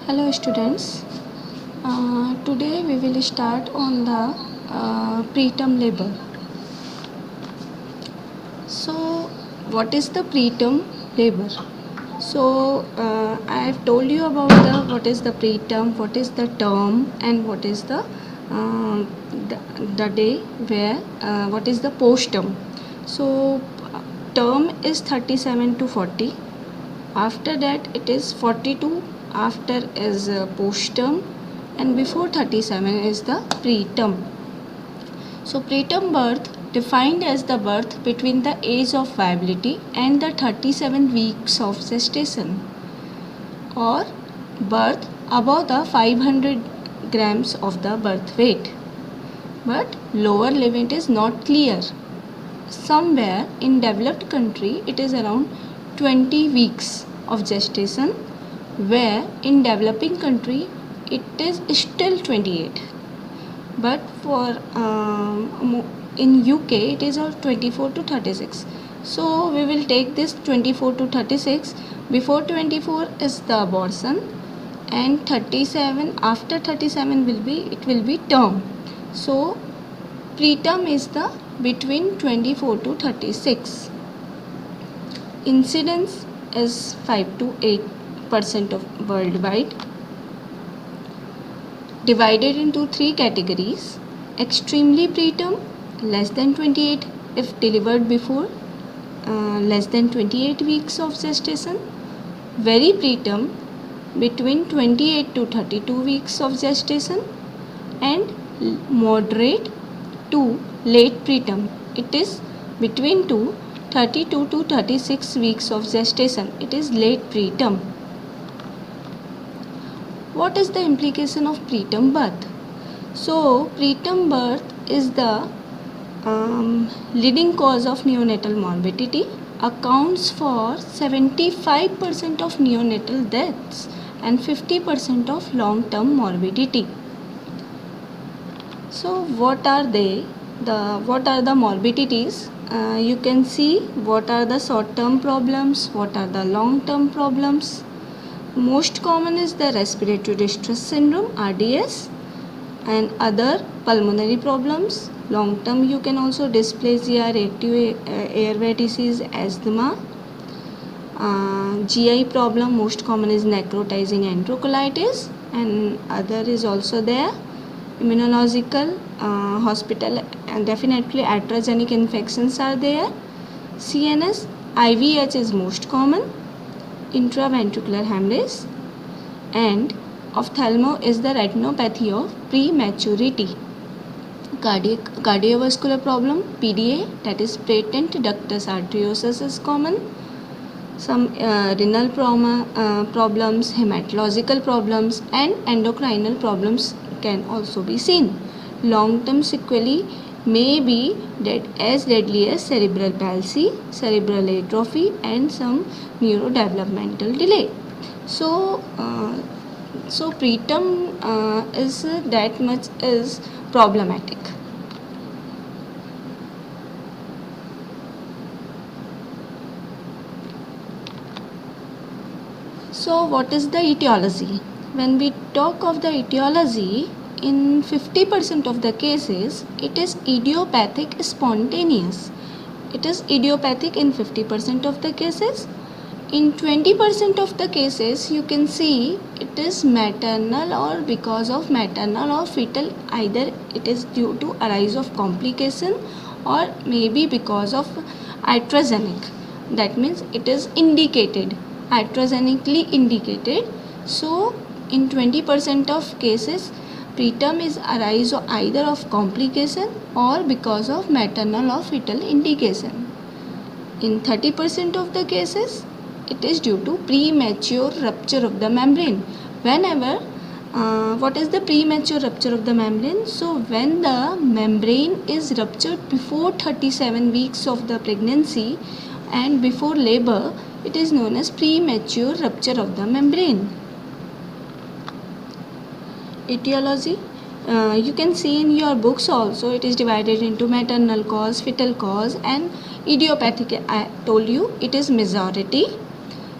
Hello students. Today we will start on the preterm labor. So what is the preterm labor? So I have told you about what is the preterm, what is the term, and what is the day where what is the postterm. So term is 37 to 40. After that it is 42. After is postterm, and before 37 is the preterm. So preterm birth defined as the birth between the age of viability and the 37 weeks of gestation, or birth above the 500 grams of the birth weight, but lower limit is not clear. Somewhere in developed country it is around 20 weeks of gestation, where in developing country it is still 28, but for in UK it is all 24 to 36. So we will take this 24 to 36. Before 24 is the abortion, and 37, after 37 will be term. So preterm is the between 24 to 36. Incidence is 5 to 8% of worldwide. Divided into three categories: extremely preterm, less than 28 if delivered before less than 28 weeks of gestation; very preterm, between 28 to 32 weeks of gestation; and moderate to late preterm, it is between 32 to 36 weeks of gestation, it is late preterm. What is the implication of preterm birth? So preterm birth is the leading cause of neonatal morbidity, accounts for 75% of neonatal deaths and 50% of long-term morbidity. So what are they? What are the morbidities? You can see what are the short-term problems, what are the long-term problems. Most common is the respiratory distress syndrome, RDS, and other pulmonary problems. Long term you can also dysplasia, reactive airway disease, asthma. GI problem, most common is necrotizing enterocolitis, and other is also there. Immunological, hospital, and definitely iatrogenic infections are there. CNS, IVH is most common. Intraventricular hemorrhage, and ophthalmo is the retinopathy of prematurity. Cardiovascular problem, PDA, that is patent ductus arteriosus, is common. Some renal problems, hematological problems, and endocrinal problems can also be seen. Long-term sequelae may be as deadly as cerebral palsy, cerebral atrophy, and some neurodevelopmental delay. So preterm is that much is problematic. So what is the etiology? When we talk of the etiology, in 50% of the cases, it is idiopathic spontaneous. It is idiopathic in 50% of the cases. In 20% of the cases, you can see it is maternal or because of maternal or fetal. Either it is due to arise of complication or maybe because of iatrogenic. That means it is indicated, iatrogenically indicated. So in 20% of cases, preterm is arise either of complication or because of maternal or fetal indication. In 30% of the cases, it is due to premature rupture of the membrane. Whenever what is the premature rupture of the membrane? So when the membrane is ruptured before 37 weeks of the pregnancy and before labor, it is known as premature rupture of the membrane. Etiology, you can see in your books also, it is divided into maternal cause, fetal cause, and idiopathic. I told you it is majority.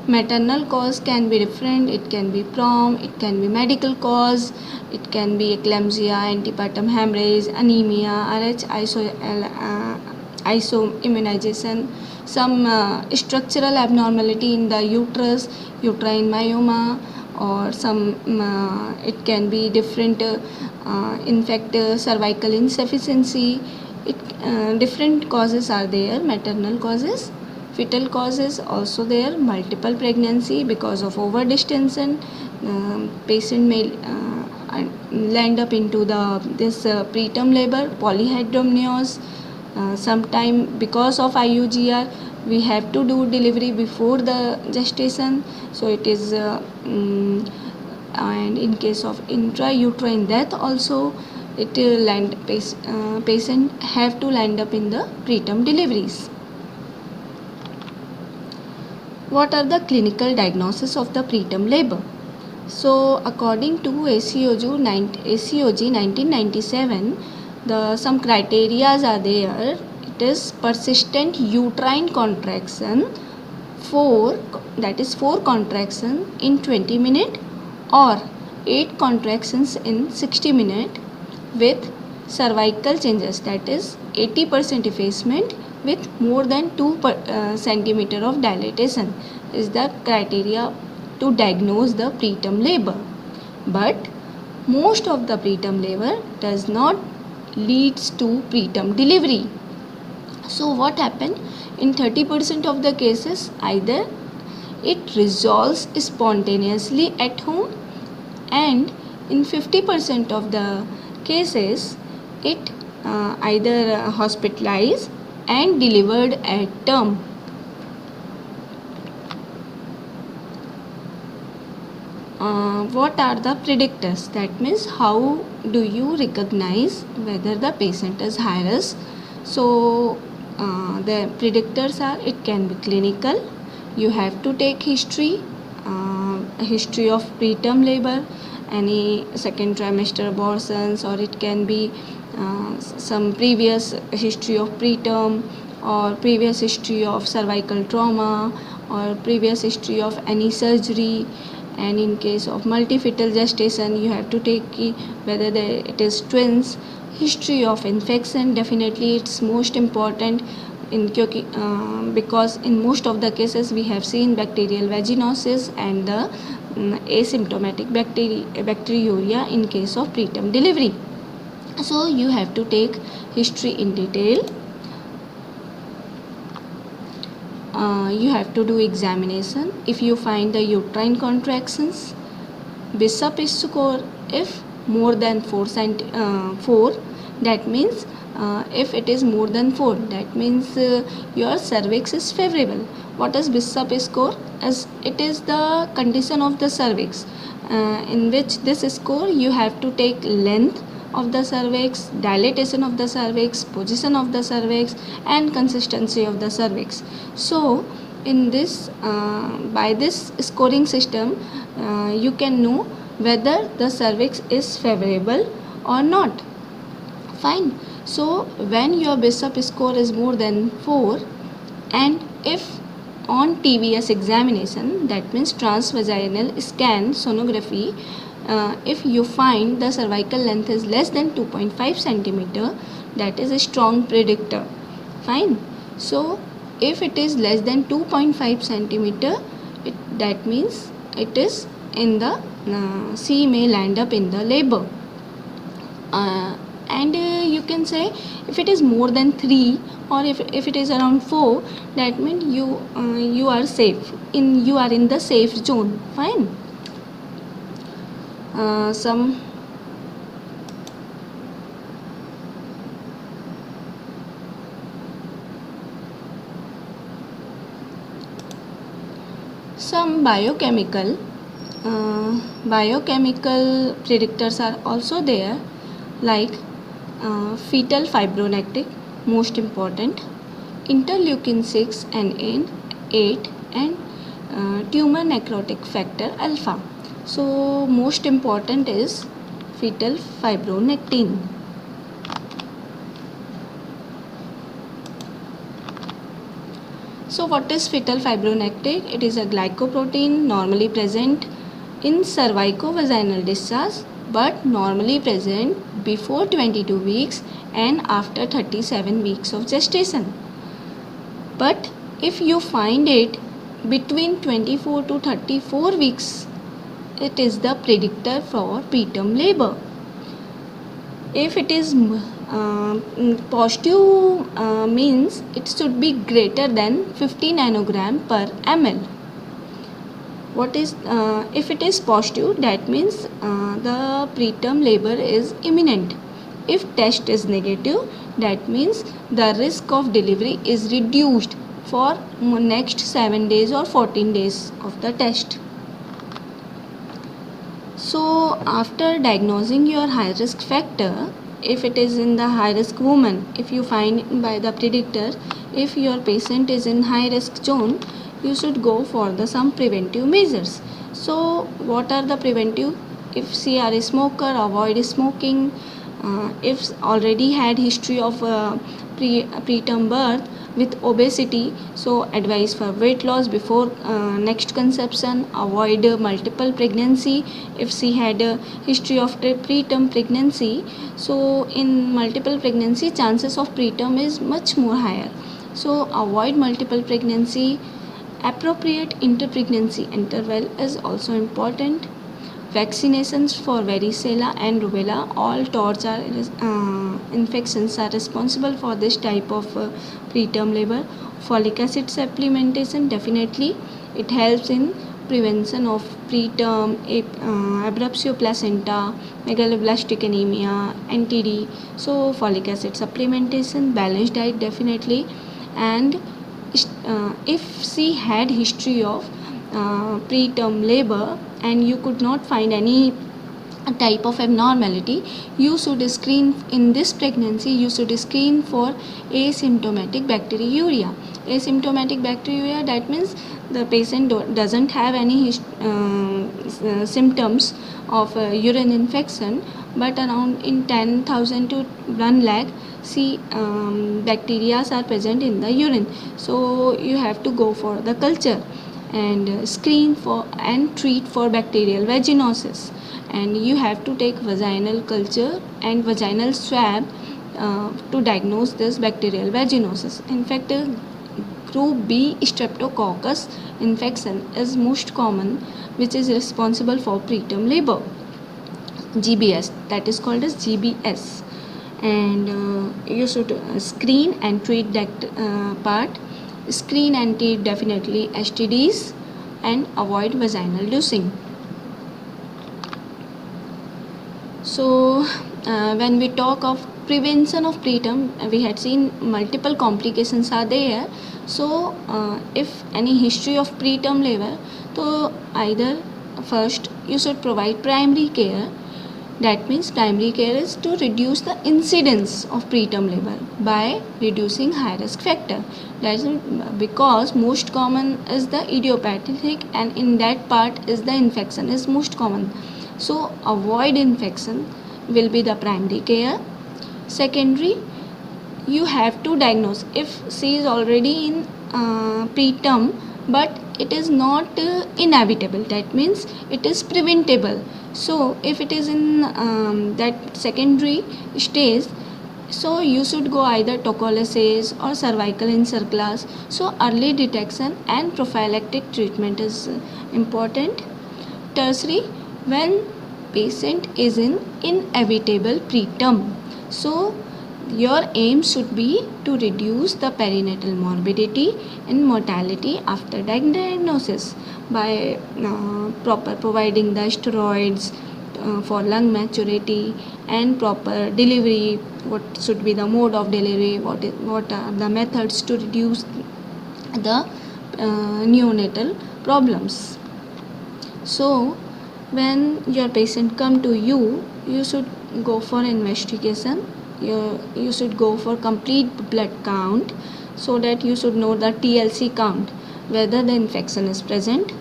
Maternal cause can be different. It can be PROM, it can be medical cause, it can be eclampsia, antepartum hemorrhage, anemia, RH isoimmunization, some structural abnormality in the uterus, uterine myoma, or some it can be different cervical insufficiency. Different causes are there. Maternal causes, fetal causes also there, multiple pregnancy because of over distension. Patient may land up into this preterm labor, polyhydramnios. Sometime because of IUGR we have to do delivery before the gestation, so it is and in case of intrauterine death also, it patient have to land up in the preterm deliveries. What are the clinical diagnosis of the preterm labor? So according to ACOG 1997, some criteria are there. It is persistent uterine contraction, 4 contraction in 20 minutes or 8 contractions in 60 minutes with cervical changes, that is 80% effacement with more than 2 centimeter of dilatation is the criteria to diagnose the preterm labor. But most of the preterm labor does not leads to preterm delivery. So what happened? In 30% of the cases, either it resolves spontaneously at home, and in 50% of the cases it either hospitalized and delivered at term. What are the predictors? That means how do you recognize whether the patient is high risk? So the predictors are, it can be clinical. You have to take history of preterm labor, any second trimester abortions, or it can be some previous history of preterm, or previous history of cervical trauma, or previous history of any surgery. And in case of multifetal gestation, you have to take whether it is twins. History of infection, definitely it's most important because in most of the cases we have seen bacterial vaginosis and the asymptomatic bacteriuria in case of preterm delivery. So you have to take history in detail. You have to do examination. If you find the uterine contractions, Bishop score if more than 4, that means if it is more than 4, that means your cervix is favorable. What is Bishop score? As it is the condition of the cervix, in which this score you have to take length of the cervix, dilatation of the cervix, position of the cervix, and consistency of the cervix. So in this by this scoring system you can know whether the cervix is favorable or not. Fine. So when your Bishop score is more than 4, and if on TVS examination, that means transvaginal scan sonography, if you find the cervical length is less than 2.5 centimeter, that is a strong predictor. Fine. So if it is less than 2.5 centimeter, that means it is in the she may land up in the labor. And you can say if it is more than 3, or if it is around 4, that means you are safe, you are in the safe zone. Fine. Some biochemical predictors are also there, like fetal fibronectin, most important, interleukin 6 and 8, and tumor necrotic factor alpha. So most important is fetal fibronectin. So what is fetal fibronectin? It is a glycoprotein normally present in cervicovaginal discharge but normally present before 22 weeks and after 37 weeks of gestation. But if you find it between 24 to 34 weeks, it is the predictor for preterm labor. If it is positive, means it should be greater than 50 nanogram per ml. What is if it is positive, that means the preterm labor is imminent. If test is negative, that means the risk of delivery is reduced for next 7 days or 14 days of the test. So after diagnosing your high risk factor, if it is in the high risk woman, if you find by the predictor, if your patient is in high risk zone, you should go for the some preventive measures. So what are the preventive? If she are a smoker, avoid smoking. If already had history of preterm birth with obesity, so advice for weight loss before next conception. Avoid multiple pregnancy. If she had a history of preterm pregnancy, so in multiple pregnancy chances of preterm is much more higher. So avoid multiple pregnancy. Appropriate interpregnancy interval is also important. Vaccinations for varicella and rubella, all torch are infections are responsible for this type of preterm labor. Folic acid supplementation, definitely it helps in prevention of preterm abruptio placenta, megaloblastic anemia, NTD. So folic acid supplementation, balanced diet definitely, and if she had history of preterm labor and you could not find any type of abnormality, you should screen in this pregnancy, you should screen for asymptomatic bacteriuria. Asymptomatic bacteriuria, that means the patient doesn't have any symptoms of urine infection, but around in 10,000 to 1 lakh bacteria are present in the urine. So you have to go for the culture and screen for and treat for bacterial vaginosis, and you have to take vaginal culture and vaginal swab to diagnose this bacterial vaginosis. In fact, group B streptococcus infection is most common, which is responsible for preterm labor. GBS, that is called as GBS, and you should screen and treat that part. Screen and treat definitely STDs and avoid vaginal dosing. So when we talk of prevention of preterm, we had seen multiple complications are there. So if any history of preterm labor, so either first you should provide primary care. That means primary care is to reduce the incidence of preterm labor by reducing high risk factor. That is because most common is the idiopathic, and in that part is the infection is most common. So avoid infection will be the primary care. Secondary, you have to diagnose if she is already in preterm but it is not inevitable, that means it is preventable. So if it is in that secondary stage, so you should go either tocolysis or cervical encirclage. So early detection and prophylactic treatment is important. Tertiary, when patient is in inevitable preterm, so your aim should be to reduce the perinatal morbidity and mortality after diagnosis by providing the steroids for lung maturity and proper delivery. What should be the mode of delivery? What are the methods to reduce the neonatal problems? So when your patient come to you, you should go for investigation. You should go for complete blood count, so that you should know the TLC count, whether the infection is present.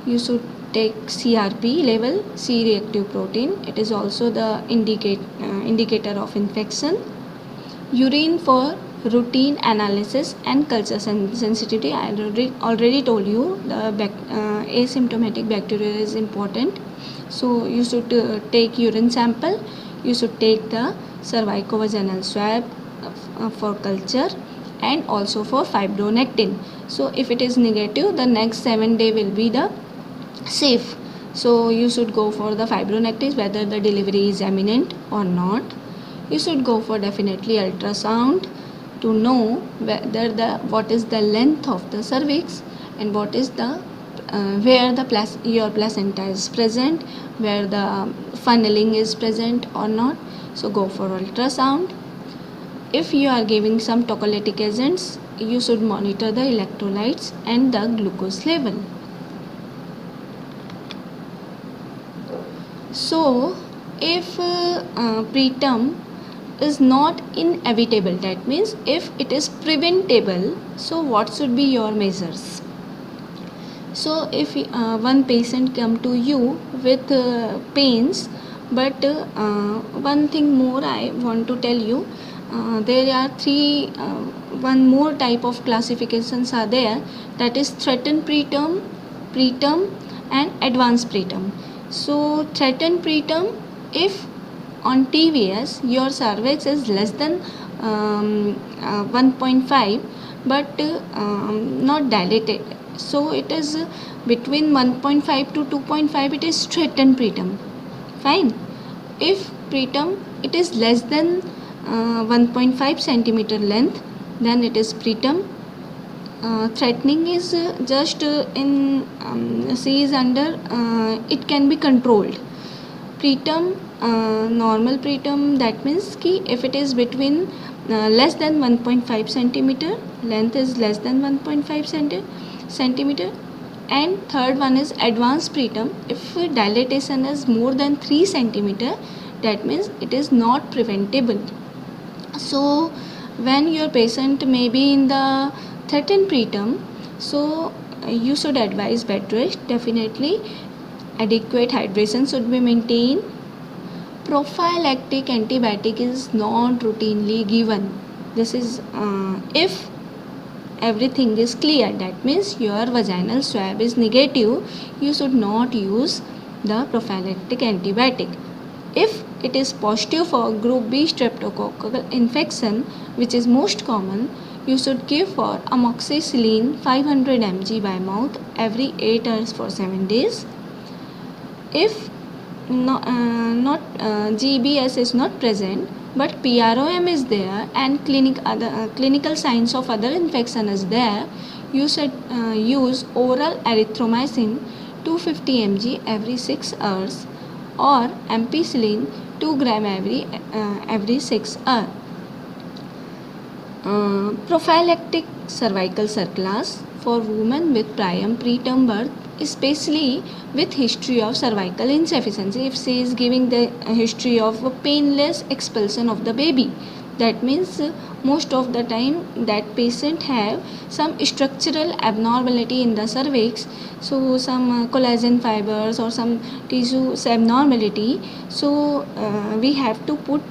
You should take CRP level, C-reactive protein. It is also the indicator of infection. Urine for routine analysis and culture sensitivity. I already told you the asymptomatic bacteria is important. So you should take urine sample, you should take the cervicovaginal swab for culture and also for fibronectin. So if it is negative, the next 7 day will be the safe. So you should go for the fibronectin whether the delivery is imminent or not. You should go for definitely ultrasound to know whether what is the length of the cervix and what is the where the your placenta is present, where the funneling is present or not. So go for ultrasound. If you are giving some tocolytic agents, you should monitor the electrolytes and the glucose level. So if preterm is not inevitable, that means if it is preventable, so what should be your measures? So if one patient come to you with pains, but one thing more I want to tell you, there are one more type of classifications are there, that is threatened preterm, preterm and advanced preterm. So threatened preterm, if on TVS your cervix is less than 1.5 but not dilated, so it is between 1.5 to 2.5, it is threatened preterm. Fine. If preterm it is less than 1.5 centimeter length, then it is preterm. Threatening is just in C is under it can be controlled. Preterm, normal preterm, that means ki if it is between less than 1.5 centimeter, length is less than 1.5 centimeter. And third one is advanced preterm. If dilatation is more than 3 centimeter, that means it is not preventable. So when your patient may be in the threatened preterm, so you should advise bed rest definitely. Adequate hydration should be maintained. Prophylactic antibiotic is not routinely given. This is if everything is clear, that means your vaginal swab is negative, you should not use the prophylactic antibiotic. If it is positive for group B streptococcal infection, which is most common, you should give for amoxicillin 500 mg by mouth every 8 hours for 7 days. If GBS is not present but PROM is there and clinical signs of other infection is there, you should use oral erythromycin 250 mg every 6 hours or ampicillin 2 gram every 6 hours. Prophylactic cervical surplus for women with prior preterm birth, especially with history of cervical insufficiency. If she is giving the history of a painless expulsion of the baby, that means most of the time that patient have some structural abnormality in the cervix, so some collagen fibers or some tissues abnormality, so we have to put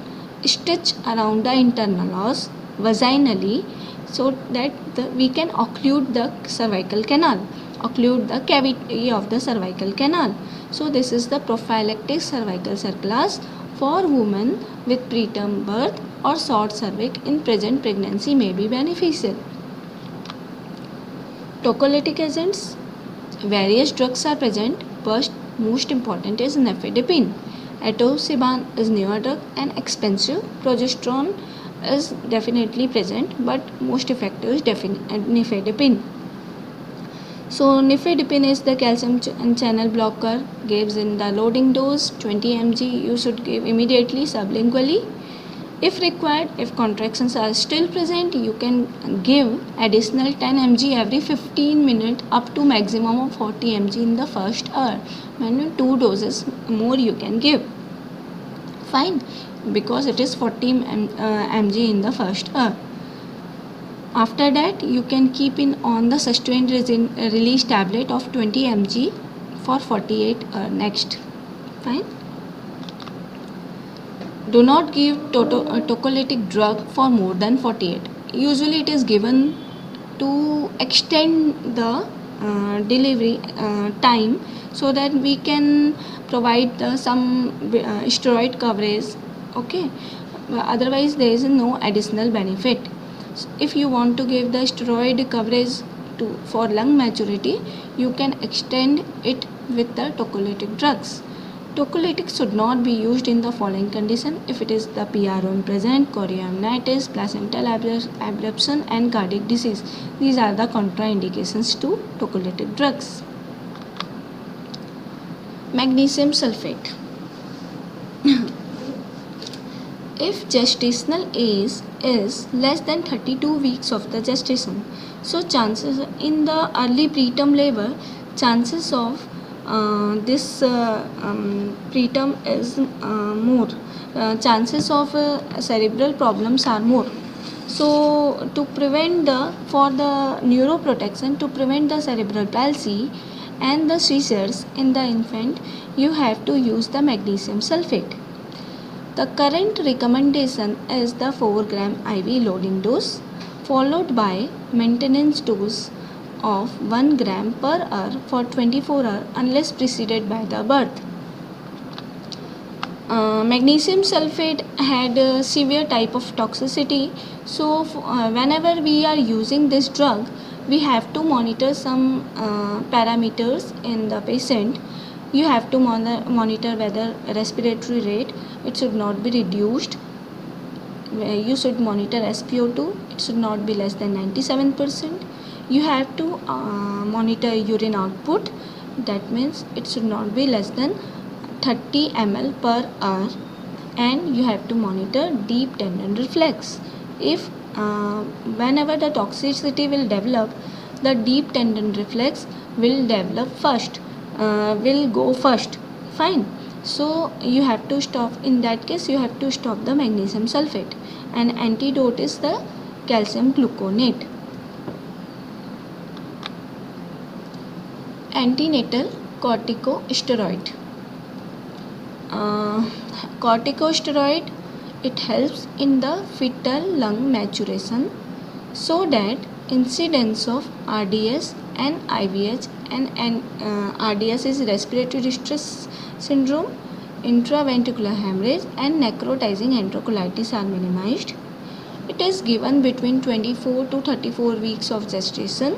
stitch around the internal os vaginally, so that we can occlude the cervical canal, occlude the cavity of the cervical canal. So this is the prophylactic cervical surplus for women with preterm birth or short cervix in present pregnancy may be beneficial. Tocolytic agents, various drugs are present, but most important is nifedipine. Atosiban is newer drug and expensive. Progesterone is definitely present, but most effective is nifedipine. So nifedipine is the calcium channel blocker, gives in the loading dose 20 mg. You should give immediately sublingually. If required, if contractions are still present, you can give additional 10 mg every 15 minutes up to maximum of 40 mg in the first hour. When 2 doses more you can give. Fine, because it is 40 mg in the first hour. After that, you can keep in on the sustained release tablet of 20 mg for 48 next. Fine. Do not give tocolytic drug for more than 48. usually it is given to extend the delivery time, so that we can provide some steroid coverage. Okay, otherwise there is no additional benefit. If you want to give the steroid coverage for lung maturity, you can extend it with the tocolytic drugs. Tocolytics should not be used in the following condition: if it is the PRON present, chorioamnitis, placental abruption and cardiac disease. These are the contraindications to tocolytic drugs. Magnesium sulfate. If gestational age is less than 32 weeks of the gestation, so chances in the early preterm labor, chances of this preterm is more. Chances of cerebral problems are more. So to prevent for the neuroprotection, to prevent the cerebral palsy and the seizures in the infant, you have to use the magnesium sulfate. The current recommendation is the 4 gram IV loading dose, followed by maintenance dose of 1 gram per hour for 24 hours unless preceded by the birth. Magnesium sulfate had a severe type of toxicity, so whenever we are using this drug, we have to monitor some parameters in the patient. You have to monitor whether respiratory rate, it should not be reduced. You should monitor SpO2, it should not be less than 97%. You have to monitor urine output, that means it should not be less than 30 ml per hour, and you have to monitor deep tendon reflex. If whenever the toxicity will develop, the deep tendon reflex will develop first, will go first. Fine. So you have to stop, in that case you have to stop the magnesium sulfate, and antidote is the calcium gluconate. Antenatal corticosteroid. Corticosteroid, it helps in the fetal lung maturation, so that incidence of RDS and IVH, and RDS is respiratory distress syndrome, intraventricular hemorrhage and necrotizing enterocolitis are minimized. It is given between 24 to 34 weeks of gestation.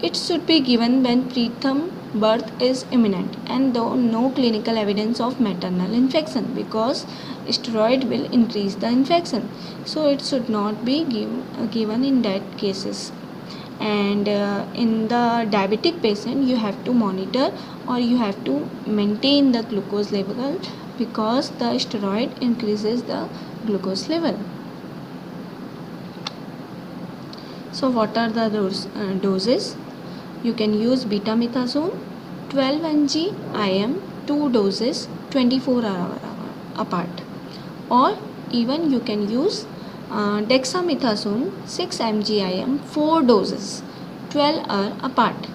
It should be given when preterm birth is imminent and though no clinical evidence of maternal infection, because steroid will increase the infection, so it should not be given in that cases. And in the diabetic patient, you have to monitor or you have to maintain the glucose level, because the steroid increases the glucose level. So what are the doses? You can use betamethasone 12 mg IM, 2 doses 24 hours apart, or even you can use dexamethasone 6 mg IM, 4 doses 12 hours apart.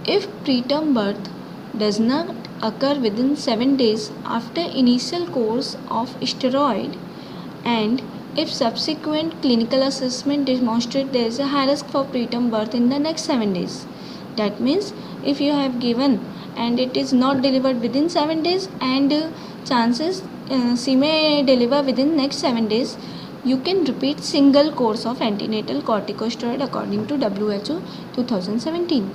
If preterm birth does not occur within 7 days after initial course of steroid, and if subsequent clinical assessment demonstrates there is a high risk for preterm birth in the next 7 days, that means if you have given and it is not delivered within 7 days, and chances she may deliver within next 7 days, you can repeat single course of antenatal corticosteroid according to WHO 2017.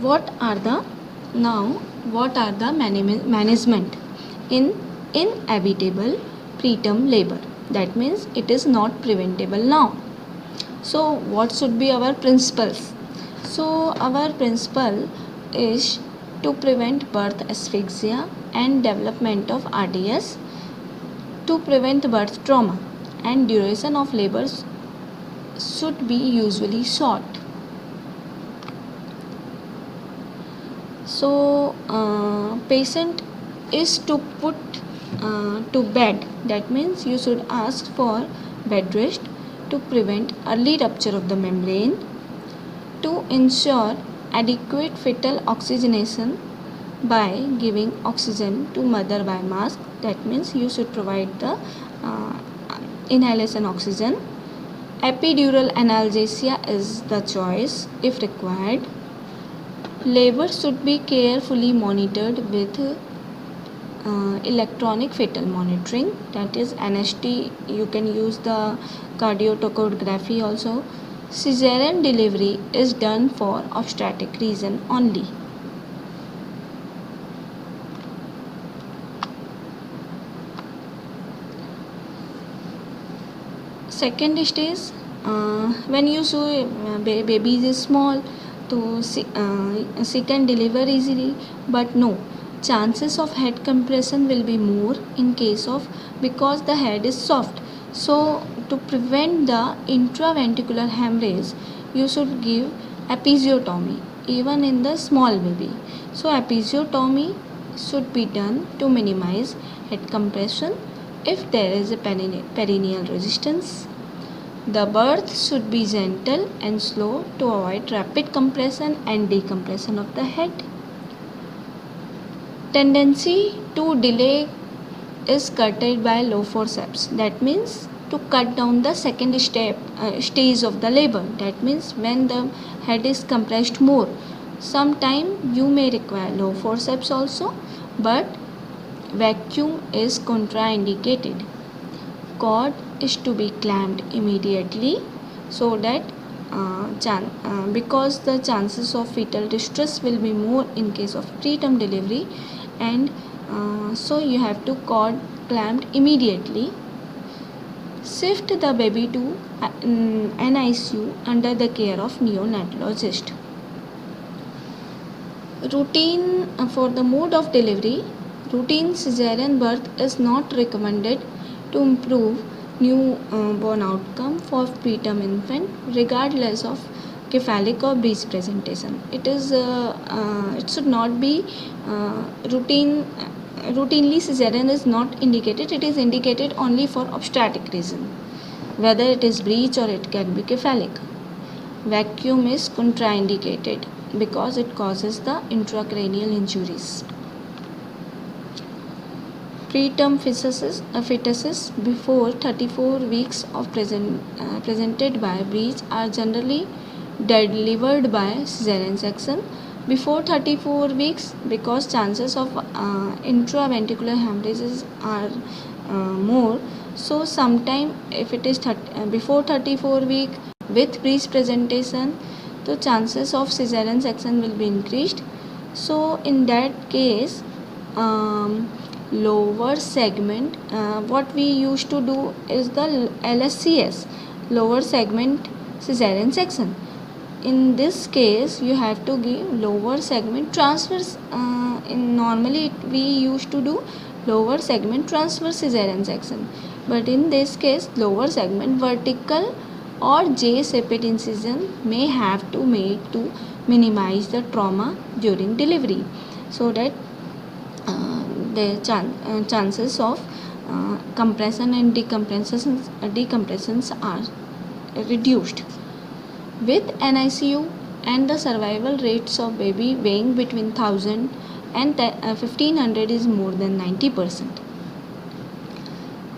What are the management in inevitable preterm labor? That means it is not preventable now. So what should be our principles? So our principle is to prevent birth asphyxia and development of RDS, to prevent birth trauma, and duration of labors should be usually short. So patient is to put to bed, that means you should ask for bed rest to prevent early rupture of the membrane, to ensure adequate fetal oxygenation by giving oxygen to mother by mask, that means you should provide the inhalation oxygen. Epidural analgesia is the choice if required. Labor should be carefully monitored with electronic fetal monitoring, that is NST. You can use the cardiotocography also. Cesarean delivery is done for obstetric reason only. Second stage, when you see baby is small, so she can deliver easily, but no, chances of head compression will be more in case of, because the head is soft. So to prevent the intraventricular hemorrhage, you should give episiotomy even in the small baby. So episiotomy should be done to minimize head compression if there is a perineal resistance. The birth should be gentle and slow to avoid rapid compression and decompression of the head. Tendency to delay is curtailed by low forceps. That means to cut down the second stage of the labor. That means when the head is compressed more, sometime you may require low forceps also, but vacuum is contraindicated. Cord is to be clamped immediately, so that because the chances of fetal distress will be more in case of preterm delivery, and so you have to cord clamped immediately. Shift the baby to NICU under the care of neonatologist. Routine for the mode of delivery. Routine cesarean birth is not recommended to improve newborn outcome for preterm infant, regardless of cephalic or breech presentation. It should not be routinely cesarean is not indicated. It is indicated only for obstetric reason, whether it is breech or it can be cephalic. Vacuum is contraindicated because it causes the intracranial injuries. Preterm fetuses before 34 weeks of presented by breech are generally delivered by cesarean section. Before 34 weeks, because chances of intraventricular hemorrhages are more, so sometime if it is before 34 week with breech presentation, the chances of cesarean section will be increased. So in that case, lower segment, what we used to do is the LSCS, lower segment cesarean section. In this case, you have to give lower segment transverse. Normally we used to do lower segment transverse cesarean section, but in this case lower segment vertical or J-shaped incision may have to made to minimize the trauma during delivery, so that the chances of compression and decompressions are reduced. With NICU and the survival rates of baby weighing between 1000 and 1500 is more than 90%.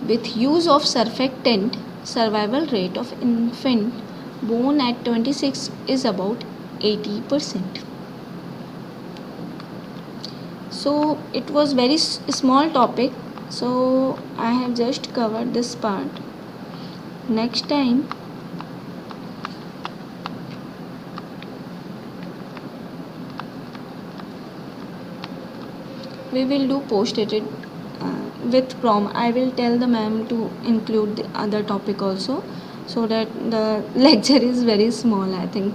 With use of surfactant, survival rate of infant born at 26 is about 80%. So it was very small topic, so I have just covered this part. Next time we will do post-dated with prom. I will tell the ma'am to include the other topic also, so that the lecture is very small, I think.